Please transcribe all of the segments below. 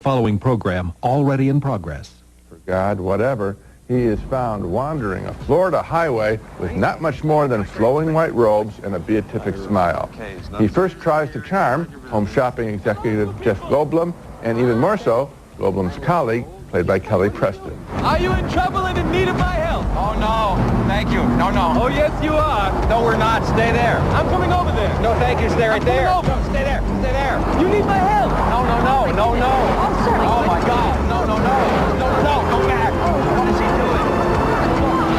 Following program already in progress. For God, whatever, he is found wandering a Florida highway with not much more than flowing white robes and a beatific smile. He first tries to charm home shopping executive Jeff Goldblum, and even more so, Goldblum's colleague, played by Kelly Preston. Are you in trouble and in need of my help? Oh, no. Thank you. No, no. Oh, yes, you are. No, we're not. Stay there. I'm coming over there. No, thank you. Stay right there. Over. No, stay there. Stay there. You need my help. No, no, no. No, no. Oh, sir. Oh, my God. No, no, no. No, no. Go back. What is he doing?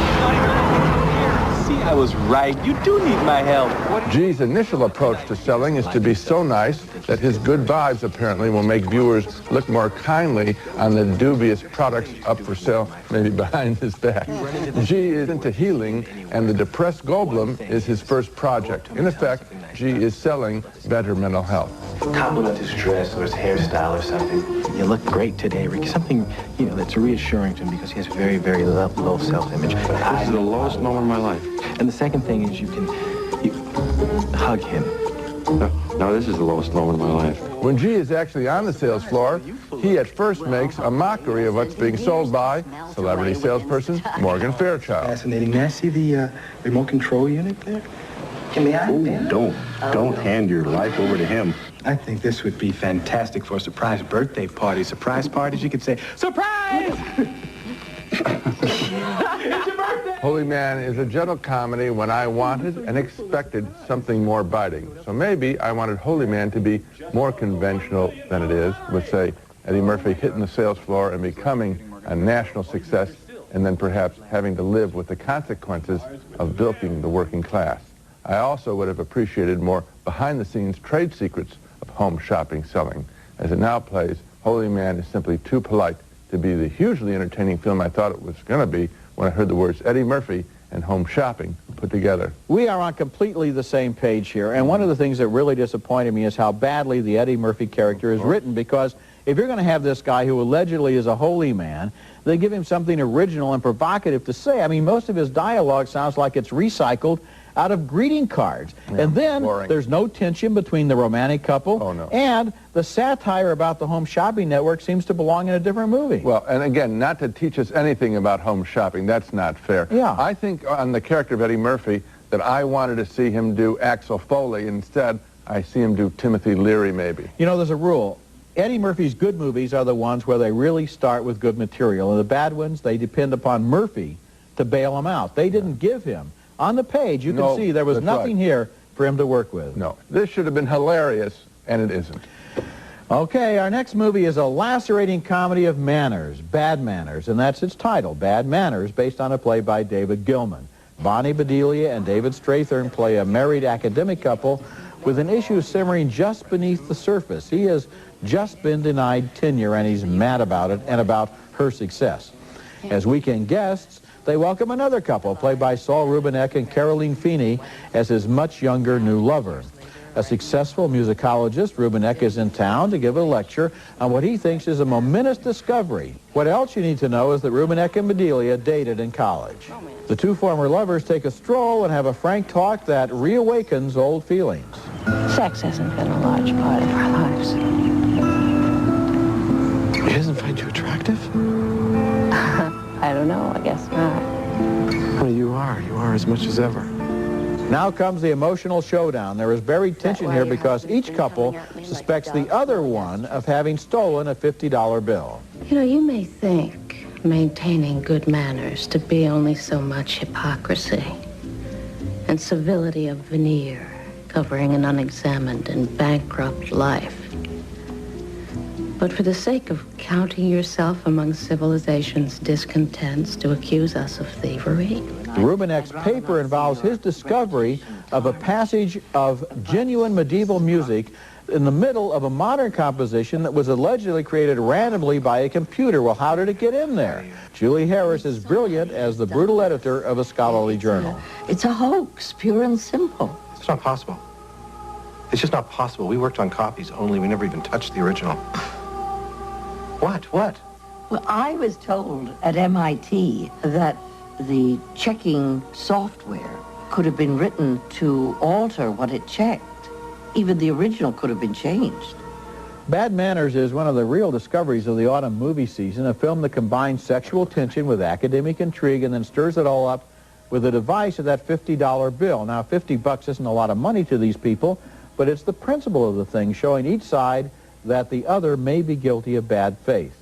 He's not even looking here. See, I was right. You do need my help. G's initial approach to selling is to be so nice that his good vibes apparently will make viewers look more kindly on the dubious products up for sale, maybe behind his back. G is into healing, and the depressed Goldblum is his first project. In effect, G is selling better mental health. Compliment his dress or his hairstyle or something. You look great today, Ricky. Something, you know, that's reassuring to him because he has very, very low self-image. This is the lowest moment of my life. And the second thing is you hug him. No, this is the lowest moment of my life. When G is actually on the sales floor, he at first makes a mockery of what's being sold by celebrity salesperson Morgan Fairchild. Fascinating. May I see the remote control unit there? Don't hand your life over to him. I think this would be fantastic for a surprise birthday party. Surprise parties, you could say, surprise! It's your birthday! Holy Man is a gentle comedy when I wanted and expected something more biting. So maybe I wanted Holy Man to be more conventional than it is, with, say, Eddie Murphy hitting the sales floor and becoming a national success, and then perhaps having to live with the consequences of bilking the working class. I also would have appreciated more behind-the-scenes trade secrets of home shopping selling. As it now plays, Holy Man is simply too polite to be the hugely entertaining film I thought it was going to be when I heard the words Eddie Murphy and home shopping put together. We are on completely the same page here, and one of the things that really disappointed me is how badly the Eddie Murphy character is written, because if you're going to have this guy who allegedly is a holy man, they give him something original and provocative to say. I mean, most of his dialogue sounds like it's recycled out of greeting cards. Yeah, and then there's no tension between the romantic couple, and the satire about the home shopping network seems to belong in a different movie. Well, and again, not to teach us anything about home shopping, that's not fair. Yeah. I think on the character of Eddie Murphy that I wanted to see him do Axel Foley. Instead, I see him do Timothy Leary, maybe. You know, there's a rule. Eddie Murphy's good movies are the ones where they really start with good material, and the bad ones, they depend upon Murphy to bail them out. They didn't give him. On the page, you can see there was nothing here for him to work with. No, this should have been hilarious, and it isn't. Okay, our next movie is a lacerating comedy of manners, Bad Manners, and that's its title, Bad Manners, based on a play by David Gilman. Bonnie Bedelia and David Strathern play a married academic couple with an issue simmering just beneath the surface. He has just been denied tenure, and he's mad about it and about her success. As weekend guests, they welcome another couple, played by Saul Rubinek and Caroline Feeney, as his much younger new lover. A successful musicologist, Rubinek is in town to give a lecture on what he thinks is a momentous discovery. What else you need to know is that Rubinek and Bedelia dated in college. The two former lovers take a stroll and have a frank talk that reawakens old feelings. Sex hasn't been a large part of our lives. He doesn't find you attractive? I don't know, I guess not. Well, you are as much as ever. Now comes the emotional showdown. There is buried tension here because each couple suspects the other one of having stolen a $50 bill. You know, you may think maintaining good manners to be only so much hypocrisy and civility of veneer covering an unexamined and bankrupt life. But for the sake of counting yourself among civilization's discontents to accuse us of thievery? Rubinek's paper involves his discovery of a passage of genuine medieval music in the middle of a modern composition that was allegedly created randomly by a computer. Well, how did it get in there? Julie Harris is brilliant as the brutal editor of a scholarly journal. It's a hoax, pure and simple. It's not possible. It's just not possible. We worked on copies only. We never even touched the original. What? Well, I was told at MIT that the checking software could have been written to alter what it checked. Even the original could have been changed. Bad Manners is one of the real discoveries of the autumn movie season, a film that combines sexual tension with academic intrigue and then stirs it all up with a device of that $50 bill. Now, $50 isn't a lot of money to these people, but it's the principle of the thing, showing each side that the other may be guilty of bad faith.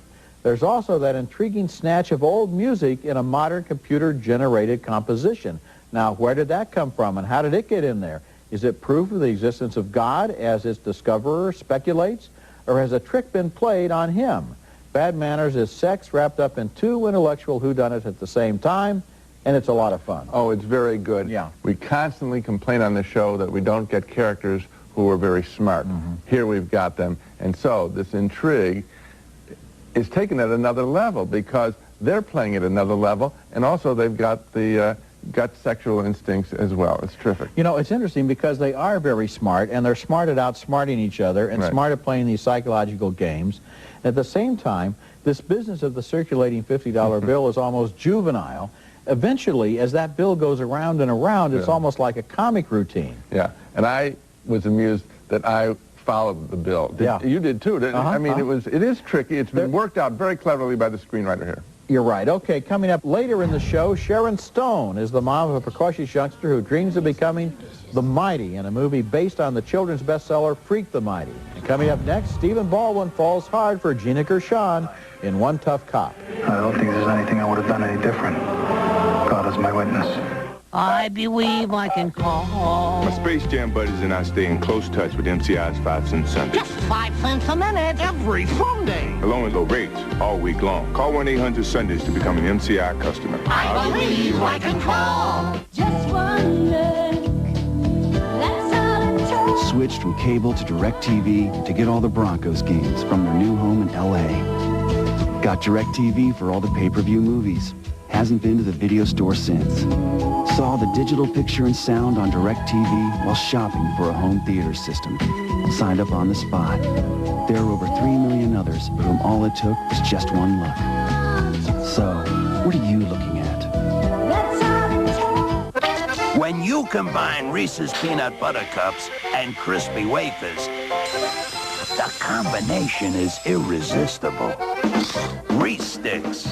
There's also that intriguing snatch of old music in a modern computer-generated composition. Now, where did that come from, and how did it get in there? Is it proof of the existence of God, as its discoverer speculates, or has a trick been played on him? Bad Manners is sex wrapped up in two intellectual whodunits at the same time, and it's a lot of fun. Oh, it's very good. Yeah. We constantly complain on the show that we don't get characters who are very smart. Here we've got them. And so this intrigue is taken at another level because they're playing at another level, and also they've got the gut sexual instincts as well. It's terrific. You know, it's interesting because they are very smart, and they're smart at outsmarting each other and smart at playing these psychological games. At the same time, this business of the circulating $50 bill is almost juvenile. Eventually, as that bill goes around and around, it's almost like a comic routine. Yeah, and I was amused that I followed the bill. You did too, didn't you? I mean, it is tricky. It's been worked out very cleverly by the screenwriter here. You're right. Okay, coming up later in the show, Sharon Stone is the mom of a precocious youngster who dreams of becoming the Mighty in a movie based on the children's bestseller Freak the Mighty. And coming up next, Stephen Baldwin falls hard for Gina Gershon in One Tough Cop. I don't think there's anything I would have done any different. God is my witness. I believe I can call. My Space Jam buddies and I stay in close touch with MCI's 5 cent Sundays. Just 5 cents a minute every Sunday. Along with low rates all week long. Call 1-800-SUNDAYS to become an MCI customer. I believe I can call. Just one look, that's all it takes. Switched from cable to DirecTV to get all the Broncos games from their new home in L.A. Got DirecTV for all the pay-per-view movies. Hasn't been to the video store since. Saw the digital picture and sound on DirecTV while shopping for a home theater system. Signed up on the spot. There are over 3 million others for whom all it took was just one look. So, what are you looking at? When you combine Reese's Peanut Butter Cups and Crispy Wafers, the combination is irresistible. Reese Sticks.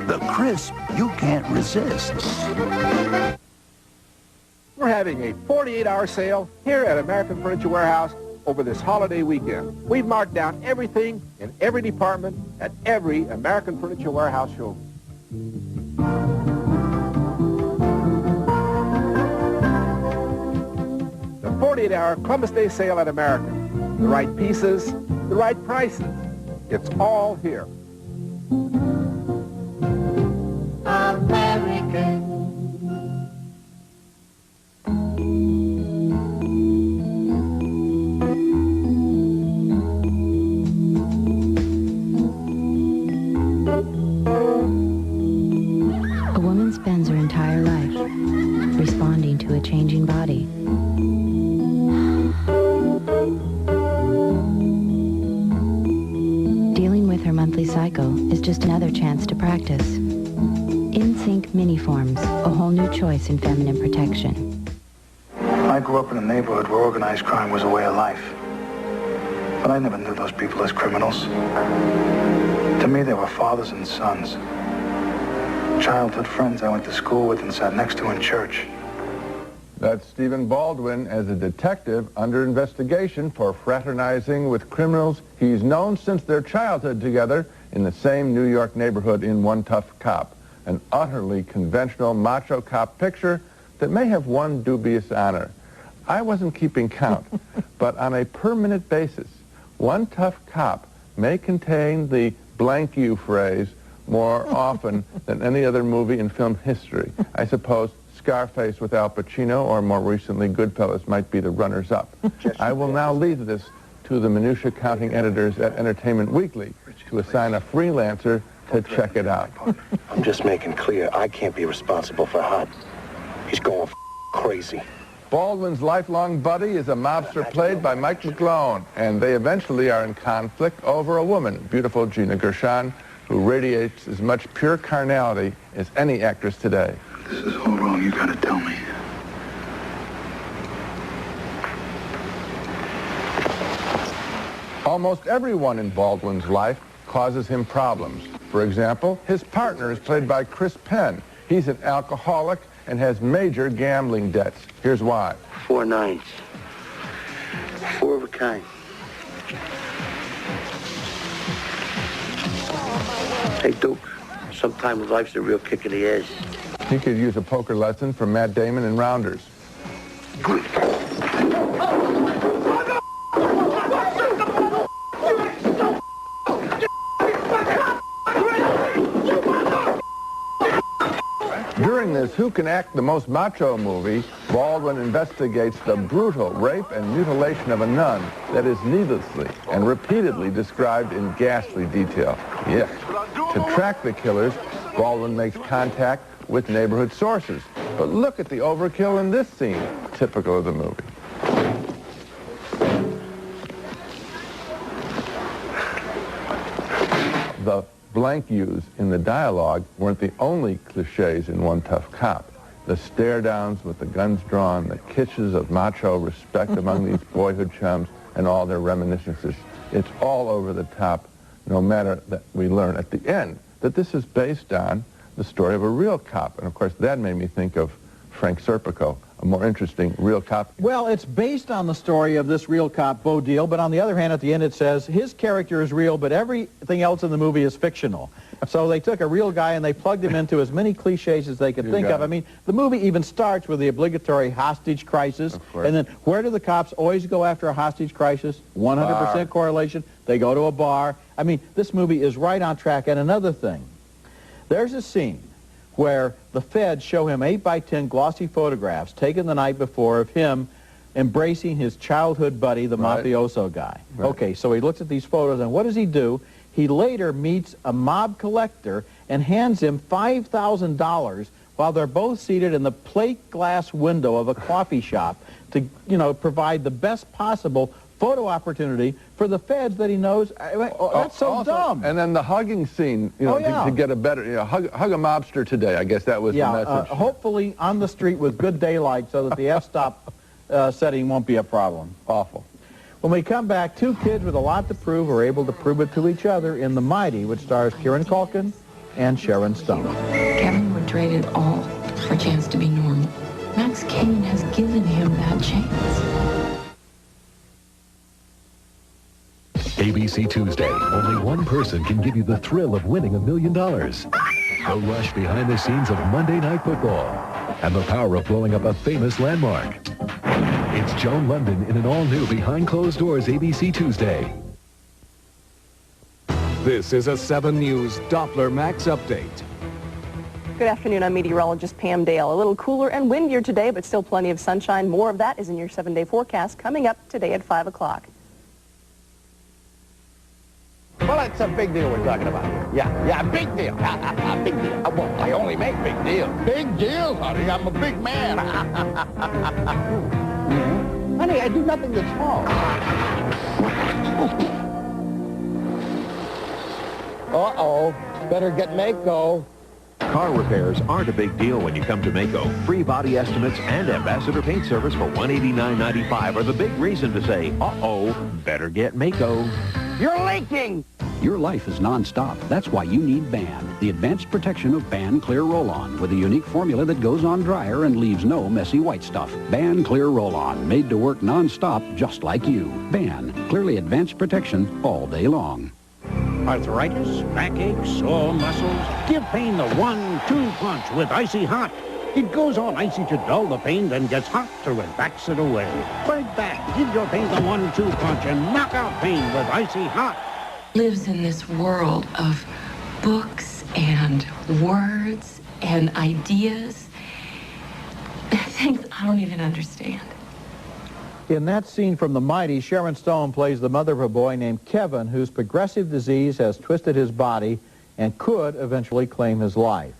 The crisp you can't resist. We're having a 48-hour sale here at American Furniture Warehouse over this holiday weekend. We've marked down everything in every department at every American Furniture Warehouse show. The 48-hour Columbus Day sale at American. The right pieces, the right prices. It's all here. American. A woman spends her entire life responding to a changing body. Dealing with her monthly cycle is just another chance to practice. In-Sync Mini-Forms, a whole new choice in feminine protection. I grew up in a neighborhood where organized crime was a way of life. But I never knew those people as criminals. To me, they were fathers and sons. Childhood friends I went to school with and sat next to in church. That's Stephen Baldwin as a detective under investigation for fraternizing with criminals he's known since their childhood together in the same New York neighborhood in One Tough Cop. An utterly conventional macho cop picture that may have one dubious honor. I wasn't keeping count, but on a per-minute basis, One Tough Cop may contain the blank you phrase more often than any other movie in film history. I suppose Scarface with Al Pacino, or more recently Goodfellas, might be the runners-up. I will now leave this to the minutia counting editors at Entertainment Weekly to assign a freelancer to check it out. I'm just making clear I can't be responsible for Hot. He's going crazy. Baldwin's lifelong buddy is a mobster played by Mike McGlone, and they eventually are in conflict over a woman, beautiful Gina Gershon, who radiates as much pure carnality as any actress today. This is all wrong. You gotta tell me. Almost everyone in Baldwin's life causes him problems. For example, his partner is played by Chris Penn. He's an alcoholic and has major gambling debts. Here's why. 4 9s. 4 of a kind. Hey, Duke, sometimes life's a real kick in the ass. He could use a poker lesson from Matt Damon and Rounders. During this Who Can Act the Most Macho movie, Baldwin investigates the brutal rape and mutilation of a nun that is needlessly and repeatedly described in ghastly detail. Yeah. To track the killers, Baldwin makes contact with neighborhood sources. But look at the overkill in this scene, typical of the movie. The blank yous in the dialogue weren't the only cliches in One Tough Cop. The stare-downs with the guns drawn, the kisses of macho respect among these boyhood chums, and all their reminiscences. It's all over the top, no matter that we learn at the end that this is based on the story of a real cop. And of course, that made me think of Frank Serpico, a more interesting real cop. Well, it's based on the story of this real cop, Bo Deal, but on the other hand, at the end it says his character is real, but everything else in the movie is fictional. So they took a real guy and they plugged him into as many cliches as they could think of. I mean, the movie even starts with the obligatory hostage crisis, and then where do the cops always go after a hostage crisis? 100% correlation. They go to a bar. I mean, this movie is right on track. And another thing, there's a scene where the feds show him 8x10 glossy photographs taken the night before of him embracing his childhood buddy, the mafioso guy. Okay, so he looks at these photos, and what does he do? He later meets a mob collector and hands him $5,000 while they're both seated in the plate glass window of a coffee shop to, you know, provide the best possible photo opportunity for the feds that he knows. That's so dumb. And then the hugging scene, you know, to get a better, you know, hug a mobster today. I guess that was the message. Hopefully on the street with good daylight so that the f-stop setting won't be a problem. Awful. When we come back, two kids with a lot to prove are able to prove it to each other in The Mighty, which stars Kieran Culkin and Sharon Stone. Kevin would trade it all for a chance to be normal. Max Kane has given him that chance. ABC Tuesday. Only one person can give you the thrill of winning $1 million. The rush behind the scenes of Monday Night Football and the power of blowing up a famous landmark. It's Joan London in an all-new Behind Closed Doors ABC Tuesday. This is a 7 News Doppler Max update. Good afternoon, I'm meteorologist Pam Dale. A little cooler and windier today, but still plenty of sunshine. More of that is in your 7-day forecast coming up today at 5 o'clock. Well, it's a big deal we're talking about here. Yeah, big deal. Big deal. Well, I only make big deals. Big deal, honey. I'm a big man. Honey, I do nothing that's wrong. Uh-oh. Better get Mako. Car repairs aren't a big deal when you come to Mako. Free body estimates and ambassador paint service for $189.95 are the big reason to say, uh-oh, better get Mako. You're leaking! Your life is non-stop. That's why you need BAN, the advanced protection of BAN Clear Roll-On, with a unique formula that goes on dryer and leaves no messy white stuff. BAN Clear Roll-On, made to work non-stop just like you. BAN, clearly advanced protection all day long. Arthritis, backache, sore muscles. Give pain the 1-2 punch with Icy Hot. It goes on icy to dull the pain, then gets hot to relax it away. Right back, give your pain the 1-2 punch and knock out pain with Icy Hot. Lives in this world of books and words and ideas. Things I don't even understand. In that scene from The Mighty, Sharon Stone plays the mother of a boy named Kevin whose progressive disease has twisted his body and could eventually claim his life.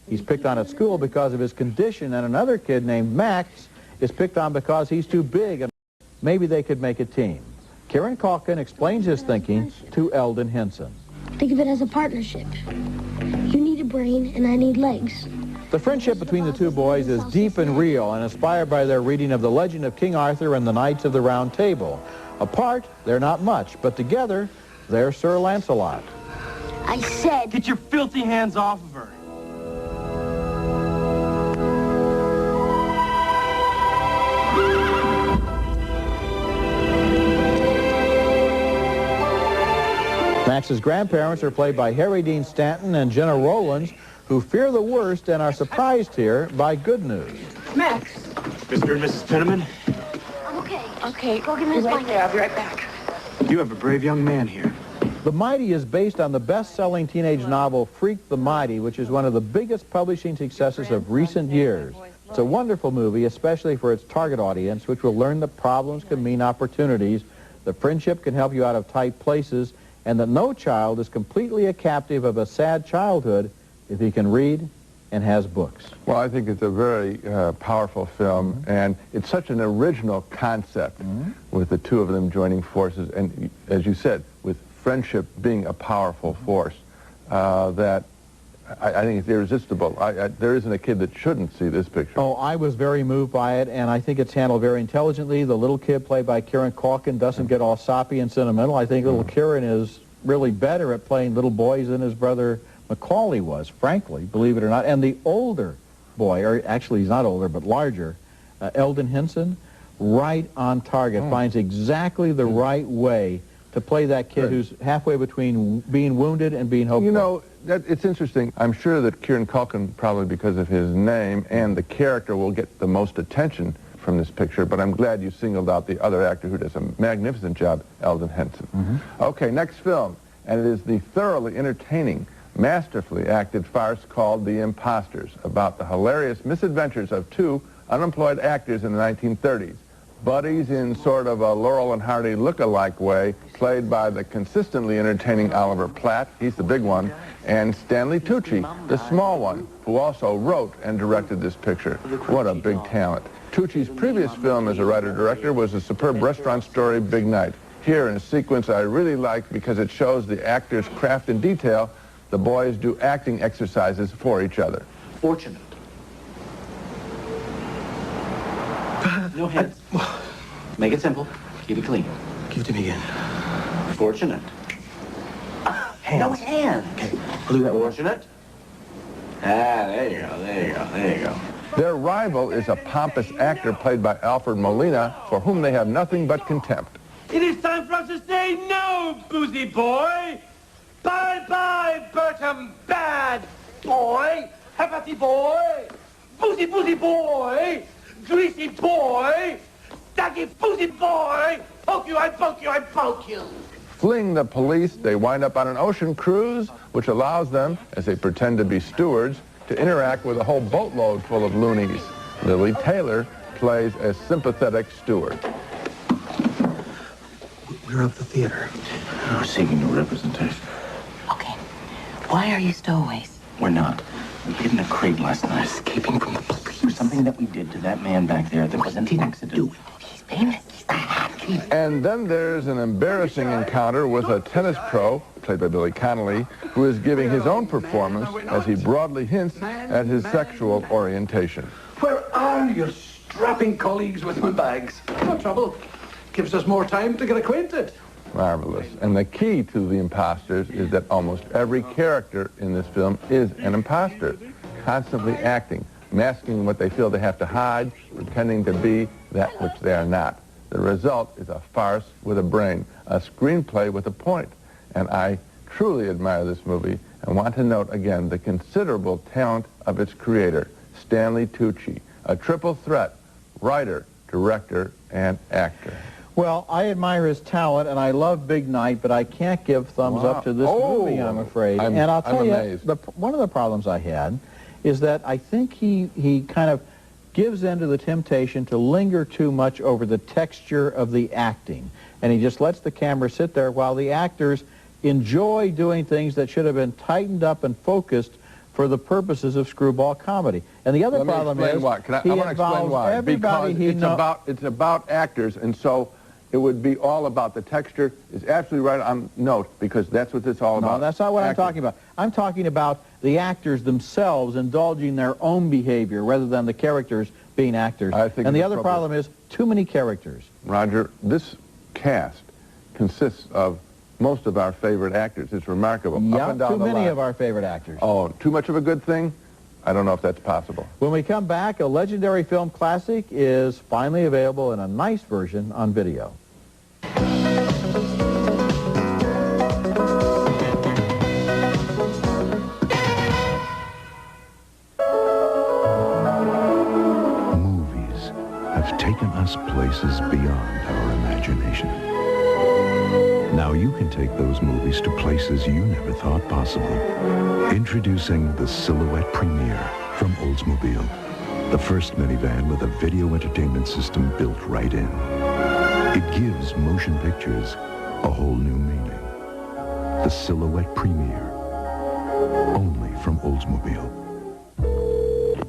He's picked on at school because of his condition, and another kid named Max is picked on because he's too big, and maybe they could make a team. Kieran Culkin explains his thinking to Eldon Henson. Think of it as a partnership. You need a brain, and I need legs. The friendship between the two boys is deep and real and inspired by their reading of the legend of King Arthur and the Knights of the Round Table. Apart, they're not much, but together, they're Sir Lancelot. I said... Get your filthy hands off of her. Max's grandparents are played by Harry Dean Stanton and Jenna Rowlands, who fear the worst and are surprised here by good news. Max. Mr. and Mrs. Penniman, I'm okay. Okay, go get me his blanket. I'll be right back. you have a brave young man here. The Mighty is based on the best-selling teenage novel Freak the Mighty, which is one of the biggest publishing successes of recent years. It's a wonderful movie, especially for its target audience, which will learn that problems can mean opportunities, that friendship can help you out of tight places, and that no child is completely a captive of a sad childhood if he can read and has books. Well, I think it's a very powerful film, and it's such an original concept with the two of them joining forces, and as you said, with friendship being a powerful force, that I think it's irresistible. There isn't a kid that shouldn't see this picture. Oh, I was very moved by it, and I think it's handled very intelligently. The little kid played by Kieran Culkin doesn't get all soppy and sentimental. I think little Kieran is really better at playing little boys than his brother Macaulay was, frankly, believe it or not. And the older boy, or actually he's not older, but larger, Eldon Henson, right on target, finds exactly the right way to play that kid who's halfway between being wounded and being hopeful. You know, it's interesting. I'm sure that Kieran Culkin, probably because of his name and the character, will get the most attention from this picture, but I'm glad you singled out the other actor who does a magnificent job, Eldon Henson. Okay, next film, and it is the thoroughly entertaining, masterfully acted farce called The Imposters, about the hilarious misadventures of two unemployed actors in the 1930s. Buddies in sort of a Laurel and Hardy look-alike way, played by the consistently entertaining Oliver Platt, he's the big one, and Stanley Tucci, the small one, who also wrote and directed this picture. What a big talent. Tucci's previous film as a writer-director was the superb restaurant story Big Night. Here, in a sequence I really like because it shows the actors' craft in detail, the boys do acting exercises for each other. Fortunate. No hands. Make it simple. Keep it clean. Give it to me again. Fortunate. Hands. No hands. Okay, I'll do that one. Fortunate. There you go, there you go, there you go. Their rival is a pompous actor played by Alfred Molina, for whom they have nothing but contempt. It is time for us to say no, boozy boy. Bye-bye, Bertram, bad boy. Happy boy. Boozy boy. Greasy boy. Staggy boozy boy. Poke you, I poke you, I poke you. Fleeing the police, they wind up on an ocean cruise, which allows them, as they pretend to be stewards, to interact with a whole boatload full of loonies. Lily Taylor plays a sympathetic steward. We're at the theater. We're seeking no representation. Okay. Why are you stowaways? We're not. We hid in a crate last night, escaping from the police. For something that we did to that man back there that was an accident. He's famous. He's the hat. And then there's an embarrassing encounter with a tennis pro, played by Billy Connolly, who is giving his own performance as he broadly hints at his sexual orientation. Where are your strapping colleagues with my bags? No trouble. Gives us more time to get acquainted. Marvelous. And the key to The Imposters is that almost every character in this film is an imposter, constantly acting, masking what they feel they have to hide, pretending to be that which they are not. The result is a farce with a brain, a screenplay with a point. And I truly admire this movie and want to note again the considerable talent of its creator, Stanley Tucci, a triple threat, writer, director, and actor. Well, I admire his talent, and I love Big Night, but I can't give thumbs up to this movie, I'm afraid. And I'll tell you, one of the problems I had is that I think he kind of gives in to the temptation to linger too much over the texture of the acting. And he just lets the camera sit there while the actors enjoy doing things that should have been tightened up and focused for the purposes of screwball comedy. And the other problem is, I want to explain why. Because it's about actors, and so it would be all about the texture. Is absolutely right on note, because that's what it's all about. No, that's not what I'm talking about. I'm talking about the actors themselves indulging their own behavior rather than the characters being actors. And the other problem is too many characters. Roger, this cast consists of most of our favorite actors. It's remarkable. Yeah, Up and down too the many line. of our favorite actors. Oh, too much of a good thing? I don't know if that's possible. When we come back, a legendary film classic is finally available in a nice version on video. Movies have taken us places beyond our imagination. Now you can take those movies to places you never thought possible. Introducing the Silhouette Premier from Oldsmobile. The first minivan with a video entertainment system built right in. It gives motion pictures a whole new meaning. The Silhouette Premier. Only from Oldsmobile.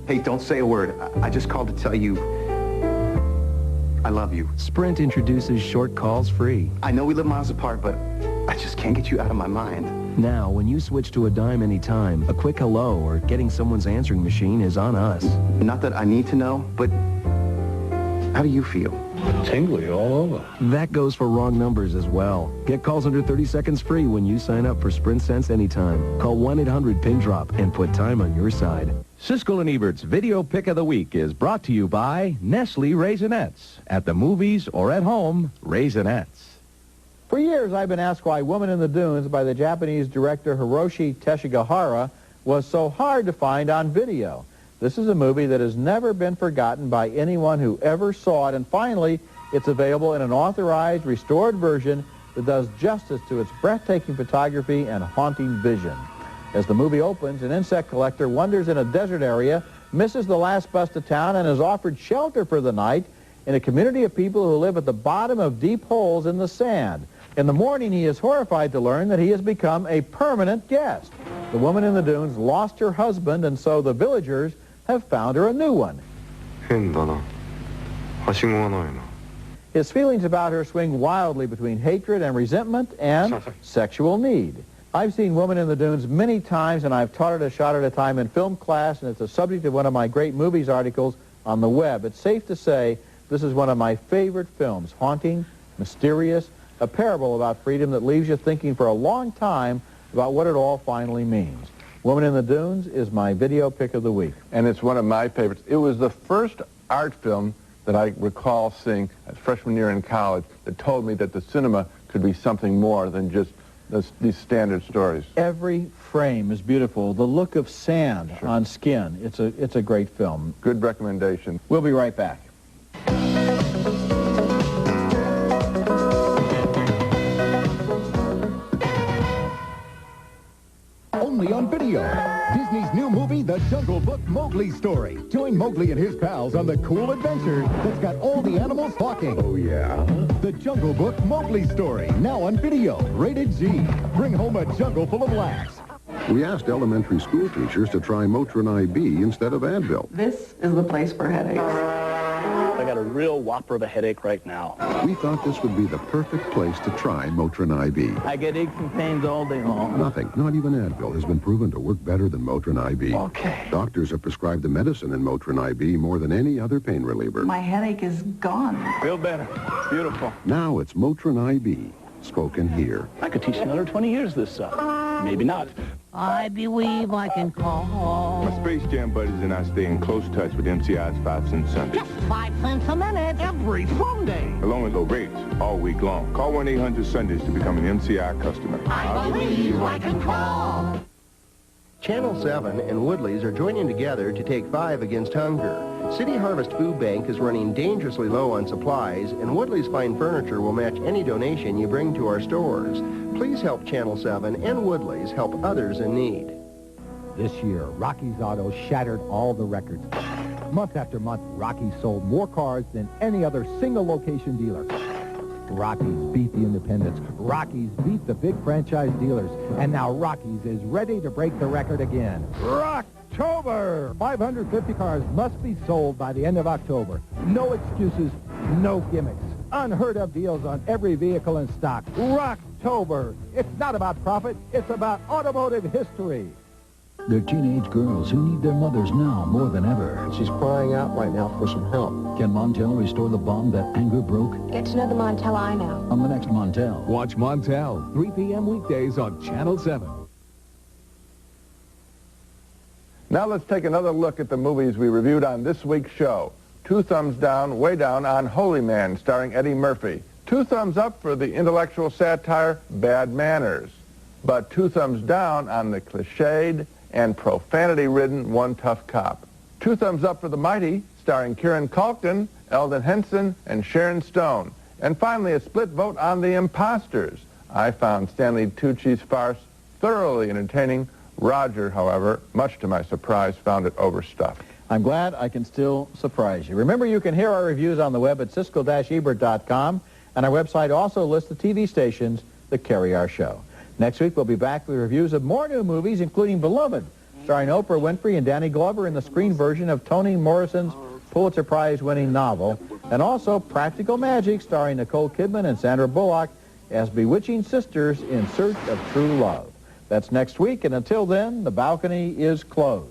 Hey, don't say a word. I just called to tell you I love you. Sprint introduces short calls free. I know we live miles apart, but I just can't get you out of my mind. Now, when you switch to a dime anytime, a quick hello or getting someone's answering machine is on us. Not that I need to know, but how do you feel? Tingly all over. That goes for wrong numbers as well. Get calls under 30 seconds free when you sign up for Sprint Sense anytime. Call 1-800-PIN-DROP and put time on your side. Siskel and Ebert's Video Pick of the Week is brought to you by Nestle Raisinets. At the movies or at home, Raisinets. For years, I've been asked why Woman in the Dunes by the Japanese director Hiroshi Teshigahara was so hard to find on video. This is a movie that has never been forgotten by anyone who ever saw it, and finally, it's available in an authorized, restored version that does justice to its breathtaking photography and haunting vision. As the movie opens, an insect collector wanders in a desert area, misses the last bus to town, and is offered shelter for the night in a community of people who live at the bottom of deep holes in the sand. In the morning, he is horrified to learn that he has become a permanent guest. The woman in the dunes lost her husband, and so the villagers have found her a new one. His feelings about her swing wildly between hatred and resentment and sexual need. I've seen Woman in the Dunes many times, and I've taught it a shot at a time in film class, and it's the subject of one of my great movies articles on the web. It's safe to say this is one of my favorite films, haunting, mysterious, a parable about freedom that leaves you thinking for a long time about what it all finally means. Woman in the Dunes is my video pick of the week. And it's one of my favorites. It was the first art film that I recall seeing as freshman year in college that told me that the cinema could be something more than just these standard stories. Every frame is beautiful. The look of sand on skin. It's a great film. Good recommendation. We'll be right back. Only on video. Disney's new movie, The Jungle Book Mowgli's Story. Join Mowgli and his pals on the cool adventure that's got all the animals talking. Oh, yeah? The Jungle Book Mowgli's Story, now on video. Rated G. Bring home a jungle full of laughs. We asked elementary school teachers to try Motrin IB instead of Advil. This is the place for headaches. I got a real whopper of a headache right now. We thought this would be the perfect place to try Motrin IB. I get aches and pains all day long. Nothing, not even Advil, has been proven to work better than Motrin IB. Okay. Doctors have prescribed the medicine in Motrin IB more than any other pain reliever. My headache is gone. Feel better. Beautiful. Now it's Motrin IB, spoken here. I could teach another 20 years this summer. Maybe not. I believe I can call. My Space Jam buddies and I stay in close touch with MCI's 5-cent Sundays. Just 5 cents a minute every Sunday. Along with low rates all week long. Call 1-800-Sundays to become an MCI customer. I believe I can call. Channel 7 and Woodley's are joining together to take 5 against hunger. City Harvest Food Bank is running dangerously low on supplies, and Woodley's Fine Furniture will match any donation you bring to our stores. Please help Channel 7 and Woodley's help others in need. This year, Rocky's Auto shattered all the records. Month after month, Rocky's sold more cars than any other single-location dealer. Rocky's beat the independents. Rocky's beat the big franchise dealers. And now Rocky's is ready to break the record again. Rocktober! 550 cars must be sold by the end of October. No excuses, no gimmicks. Unheard of deals on every vehicle in stock. Rocktober! It's not about profit, it's about automotive history. They're teenage girls who need their mothers now more than ever. She's crying out right now for some help. Can Montel restore the bond that anger broke? Get to know the Montel I know. On the next Montel. Watch Montel, 3 p.m. weekdays on Channel 7. Now let's take another look at the movies we reviewed on this week's show. 2 thumbs down, way down on Holy Man, starring Eddie Murphy. 2 thumbs up for the intellectual satire Bad Manners. But 2 thumbs down on the cliched and profanity-ridden One Tough Cop. 2 thumbs up for The Mighty, starring Kieran Culkin, Eldon Henson, and Sharon Stone. And finally, a split vote on The Imposters. I found Stanley Tucci's farce thoroughly entertaining. Roger, however, much to my surprise, found it overstuffed. I'm glad I can still surprise you. Remember, you can hear our reviews on the web at Siskel-Ebert.com, and our website also lists the TV stations that carry our show. Next week, we'll be back with reviews of more new movies, including Beloved, starring Oprah Winfrey and Danny Glover in the screen version of Toni Morrison's Pulitzer Prize-winning novel, and also Practical Magic, starring Nicole Kidman and Sandra Bullock as bewitching sisters in search of true love. That's next week, and until then, the balcony is closed.